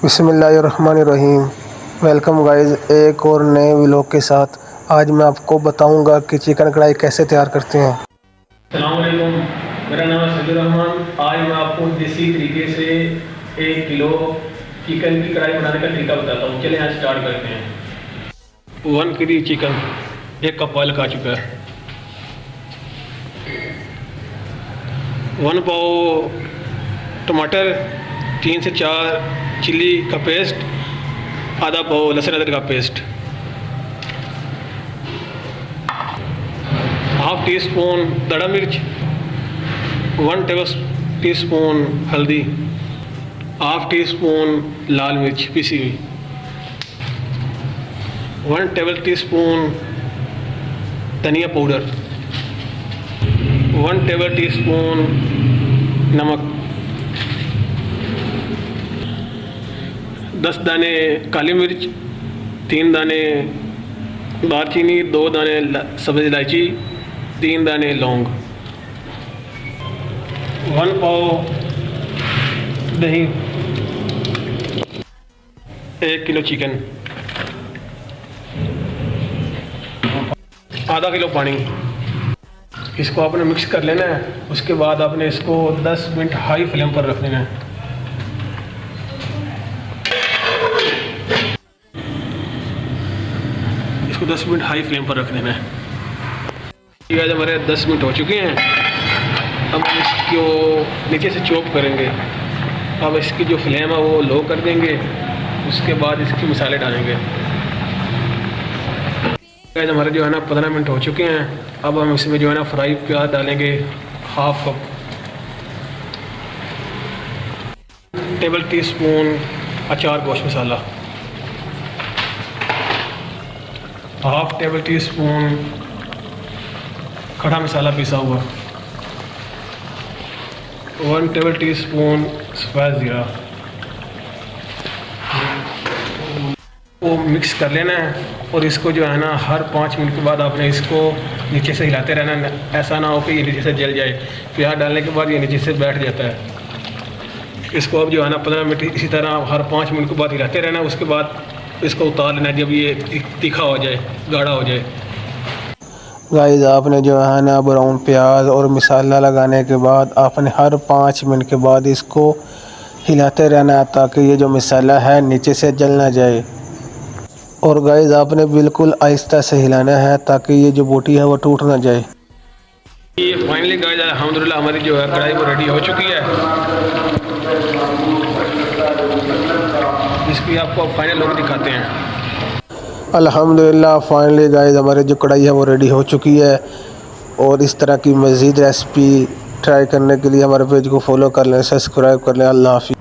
बिस्मिल्लाहिर्रहमानिर्रहीम। Welcome guys, एक और नए व्लॉग के साथ। आज मैं आपको बताऊंगा कि चिकन कढ़ाई कैसे तैयार करते हैं। अस्सलाम वालेकुम, मेरा नाम है सैयद रहमान। आज मैं आपको देसी तरीके से 1 किलो चिकन की कढ़ाई बनाने का तरीका बताता हूँ। चलिए यहाँ स्टार्ट करते हैं। 1 kg चिकन, 1 कप ऑयल खा चुका है। 1 पाव टमाटर, 3 से 4 चिल्ली का पेस्ट, आधा पाव लहसुन अदरक का पेस्ट, हाफ टी स्पून दड़ा मिर्च, 1 टेबल टीस्पून हल्दी, हाफ टी स्पून लाल मिर्च पीसी हुई, 1 टेबल टीस्पून धनिया पाउडर, 1 टेबल टीस्पून नमक, 10 दाने काली मिर्च, 3 दाने दालचीनी, 2 दाने सब्ज़ इलायची, 3 दाने लौंग, 1 पाव दही, 1 किलो चिकन, आधा किलो पानी। इसको आपने मिक्स कर लेना है। उसके बाद आपने इसको 10 मिनट हाई फ्लेम पर रख देना है। इसको 10 मिनट हाई फ्लेम पर रख देना है। ठीक है, हमारे 10 मिनट हो चुके हैं। अब हम इसको नीचे से चॉप करेंगे। अब इसकी जो फ्लेम है वो लो कर देंगे। उसके बाद इसके मसाले डालेंगे। हमारे जो है ना 15 मिनट हो चुके हैं। अब हम इसमें जो है ना फ्राई प्याज डालेंगे, हाफ कप, टेबल टीस्पून अचार गोश्त मसाला, हाफ टेबल टीस्पून खड़ा मसाला पिसा हुआ, 1 टेबल टीस्पून सफ़ेद ज़ीरा। वो मिक्स कर लेना है। और इसको जो है ना हर 5 मिनट के बाद आपने इसको नीचे से हिलाते रहना है। ऐसा ना हो कि ये नीचे से जल जाए। प्याज डालने के बाद ये नीचे से बैठ जाता है। इसको अब जो है ना 15 मिनट इसी तरह हर 5 मिनट के बाद हिलाते रहना है। उसके बाद इसको उतार लेना जब ये तीखा हो जाए, गाढ़ा हो जाए। गाइस, आपने जो है ना ब्राउन प्याज और मसाला लगाने के बाद आपने हर 5 मिनट के बाद इसको हिलाते रहना है ताकि ये जो मसाला है नीचे से जल ना जाए। और गाइस, आपने बिल्कुल आहिस्ता से हिलाना है ताकि ये जो बोटी है वो टूट ना जाए। ये फाइनली गाइस अल्हम्दुलिल्लाह हमारी जो है कढ़ाई वो रेडी हो चुकी है। इसकी आपको फाइनल लुक दिखाते हैं। अल्हम्दुलिल्लाह फाइनली गाइस हमारी जो कढ़ाई है वो रेडी हो चुकी है। और इस तरह की मज़ीद रेसिपी ट्राई करने के लिए हमारे पेज को फॉलो कर लें, सब्सक्राइब कर लें। अल्लाह हाफ़िज़।